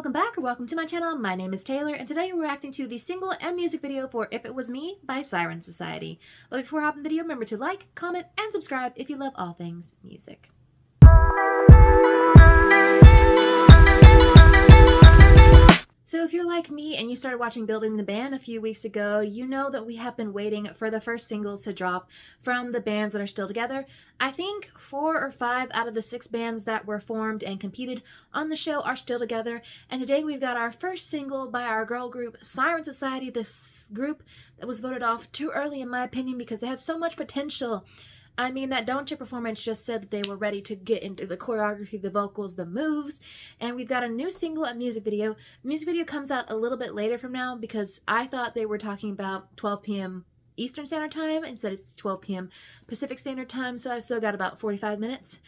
welcome back or welcome to my channel. My name is Taylor and today we're reacting to the single and music video for If It Was Me by Siren Society. But before I hop in the video, remember to like, comment, and subscribe if you love all things music. So if you're like me and you started watching Building the Band a few weeks ago, you know that we have been waiting for the first singles to drop from the bands that are still together. I think 4 or 5 out of the 6 bands that were formed and competed on the show are still together. And today we've got our first single by our girl group, Siren Society, this group that was voted off too early in my opinion because they had so much potential. I mean, that Don't You performance just said that they were ready to get into the choreography, the vocals, the moves, and we've got a new single and music video. The music video comes out a little bit later from now because I thought they were talking about 12 p.m. Eastern Standard Time. Instead, it's 12 p.m. Pacific Standard Time, so I've still got about 45 minutes.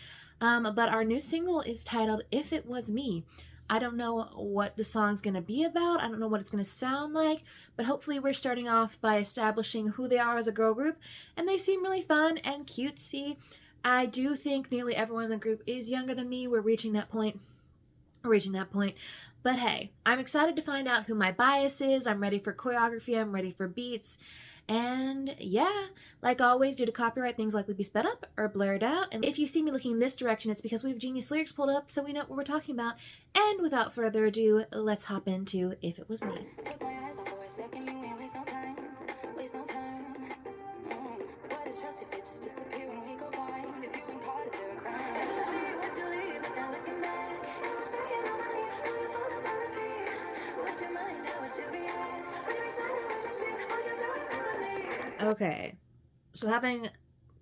But our new single is titled If It Was Me. I don't know what the song's going to be about. I don't know what it's going to sound like, but hopefully we're starting off by establishing who they are as a girl group, and they seem really fun and cutesy. I do think nearly everyone in the group is younger than me. We're reaching that point. But hey, I'm excited to find out who my bias is. I'm ready for choreography. I'm ready for beats. And yeah, like always, due to copyright, things likely be sped up or blurred out. And if you see me looking this direction, it's because we have genius lyrics pulled up so we know what we're talking about. And without further ado, let's hop into If It Was Me. Took my eyes off for a second, you ain't waste no time. Waste no time. What is trust if it just disappear when we go blind? If you ain't caught, is there a crime? What you leave without looking back? It was making on my knees, will you fall apart repeat? What's your mind, how would you react? Would you be silent, would you speak, would you do it if it was me? Okay, so having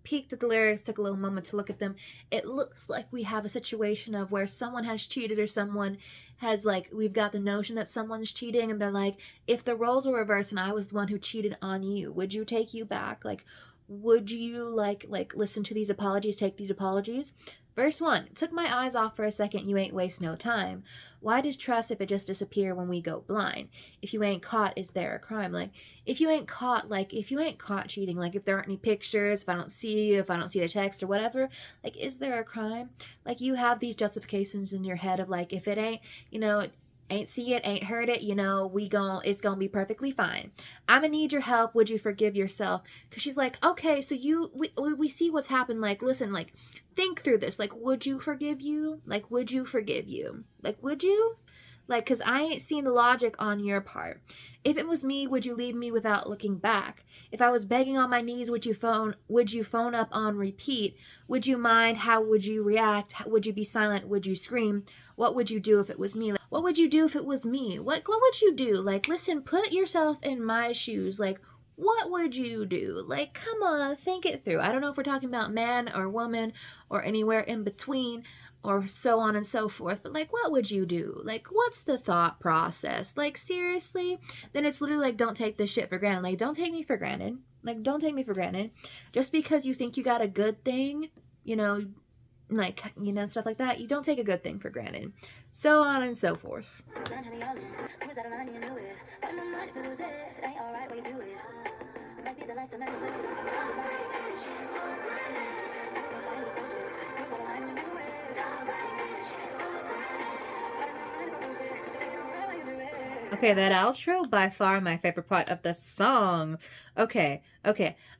peeked at the lyrics, took a little moment to look at them, it looks like we have a situation of where someone has cheated or someone has, like, we've got the notion that someone's cheating and they're like, if the roles were reversed and I was the one who cheated on you, would you take you back? Like, would you, like listen to these apologies, take these apologies? Verse 1, took my eyes off for a second, you ain't waste no time. Why does trust if it just disappear when we go blind? If you ain't caught, is there a crime? Like, if you ain't caught cheating, like if there aren't any pictures, if I don't see you, if I don't see the text or whatever, like, is there a crime? Like, you have these justifications in your head of like, if it ain't, ain't see it, ain't heard it, it's gonna be perfectly fine. I'ma need your help. Would you forgive yourself? Because she's like, okay, so we see what's happened. Like, listen, like, think through this. Like, would you forgive you? Like, would you forgive you? Like, would you? Like, because I ain't seen the logic on your part. If it was me, would you leave me without looking back? If I was begging on my knees, would you phone up on repeat? Would you mind? How would you react? Would you be silent? Would you scream? What would you do if it was me? Like, what would you do if it was me? What would you do? Like, listen, put yourself in my shoes. Like, what would you do? Like, come on, think it through. I don't know if we're talking about man or woman or anywhere in between or so on and so forth, but like, what would you do? Like, what's the thought process? Like, seriously? Then it's literally like, don't take this shit for granted. Like, don't take me for granted. Like, don't take me for granted. Just because you think you got a good thing, stuff like that, you don't take a good thing for granted. So on and so forth. Okay, that outro, by far my favorite part of the song. Okay.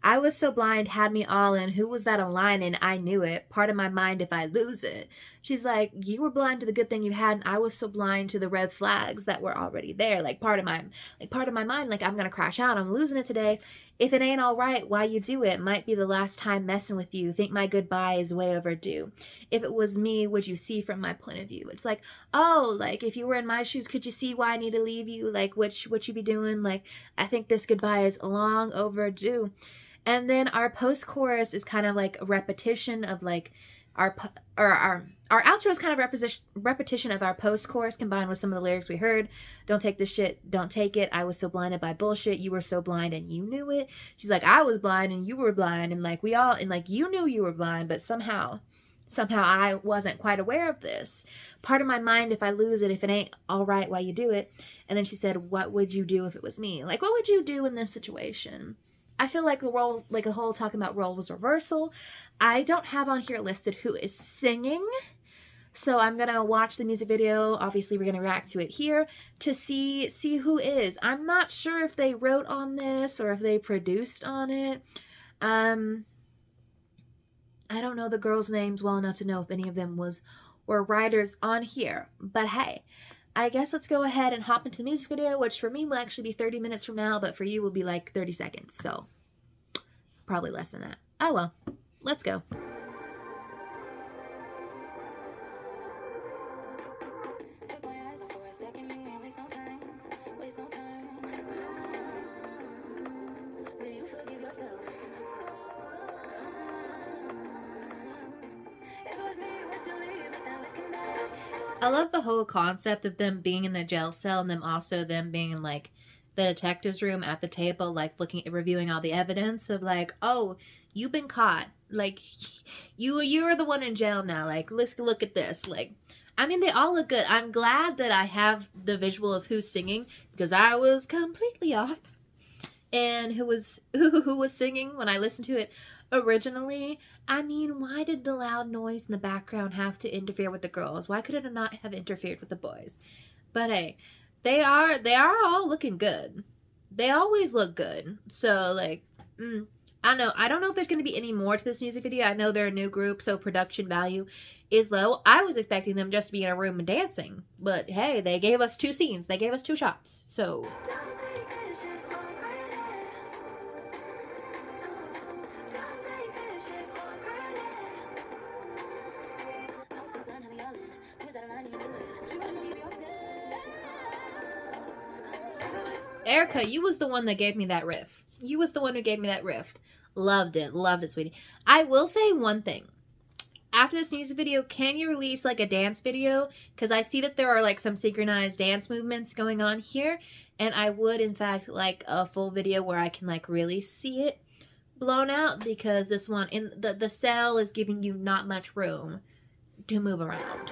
I was so blind, had me all in. Who was that a line in? I knew it. Part of my mind if I lose it. She's like, you were blind to the good thing you had, and I was so blind to the red flags that were already there. Like, part of my mind, like, I'm gonna crash out. I'm losing it today. If it ain't all right, why you do it? Might be the last time messing with you. Think my goodbye is way overdue. If it was me, would you see from my point of view? It's like, oh, like, if you were in my shoes, could you see why I need to leave you? Like, what you be doing? Like, I think this goodbye is long overdue. And then our post-chorus is kind of like a repetition of like our outro is kind of repetition of our post-chorus combined with some of the lyrics we heard. Don't take this shit, don't take it. I was so blinded by bullshit. You were so blind and you knew it. She's like, I was blind and you were blind, and like you knew you were blind, but somehow I wasn't quite aware of this. Part of my mind if I lose it, if it ain't all right, why you do it. And then she said, what would you do if it was me? Like, what would you do in this situation? I feel like the whole talking about role was reversal. I don't have on here listed who is singing, So I'm gonna watch the music video. Obviously, we're gonna react to it here to see who is. I'm not sure if they wrote on this or if they produced on it. I don't know the girls' names well enough to know if any of them were writers on here. But hey, I guess let's go ahead and hop into the music video, which for me will actually be 30 minutes from now, but for you will be like 30 seconds. So probably less than that. Oh well, let's go. I love the whole concept of them being in the jail cell and them being in like the detective's room at the table, like reviewing all the evidence of like, oh, you've been caught. Like you're the one in jail now. Like, let's look at this. Like, I mean, they all look good. I'm glad that I have the visual of who's singing because I was completely off. And who was singing when I listened to it originally. I mean, why did the loud noise in the background have to interfere with the girls? Why could it not have interfered with the boys? But hey, they are all looking good. They always look good. So like, I don't know if there's going to be any more to this music video. I know they're a new group, so production value is low. I was expecting them just to be in a room and dancing, but hey, they gave us 2 scenes. They gave us 2 shots. So Erica, you was the one that gave me that riff. You was the one who gave me that riff. Loved it, sweetie. I will say one thing. After this music video, can you release like a dance video? Because I see that there are like some synchronized dance movements going on here. And I would, in fact, like a full video where I can like really see it blown out. Because this one, in the cell is giving you not much room to move around.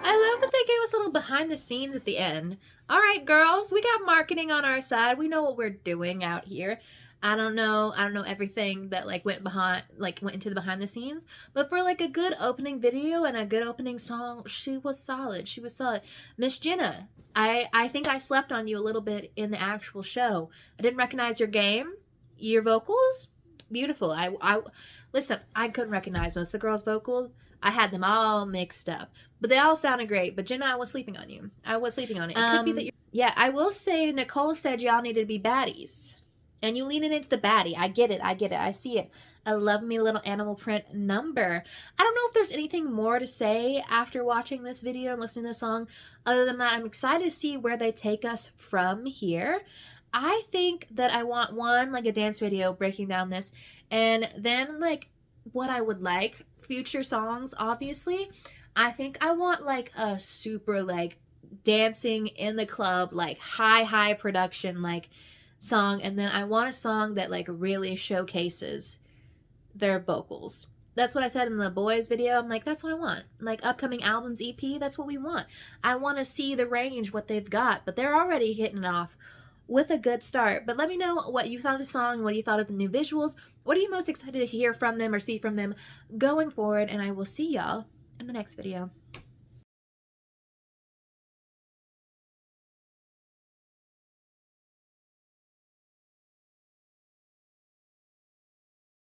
I love that they gave us a little behind the scenes at the end. All right, girls, we got marketing on our side. We know what we're doing out here. I don't know everything that like went into the behind the scenes, but for like a good opening video and a good opening song, she was solid. She was solid. Miss Jenna, I think I slept on you a little bit in the actual show. I didn't recognize your game, your vocals, beautiful. I listen, I couldn't recognize most of the girls' vocals. I had them all mixed up, but they all sounded great. But Jenna, I was sleeping on you. I was sleeping on it. It could be that yeah, I will say Nicole said y'all needed to be baddies. And you leaning into the baddie. I get it. I see it. I love me a little animal print number. I don't know if there's anything more to say after watching this video and listening to this song. Other than that, I'm excited to see where they take us from here. I think that I want one, like a dance video breaking down this. And then like what I would like, future songs, obviously. I think I want like a super like dancing in the club, like high production, like song, and then I want a song that like really showcases their vocals. That's what I said in the boys video. I'm like, that's what I want. Like upcoming albums, EP, that's what we want. I want to see the range, what they've got, but they're already hitting it off with a good start. But let me know what you thought of the song, what you thought of the new visuals. What are you most excited to hear from them or see from them going forward? And I will see y'all in the next video.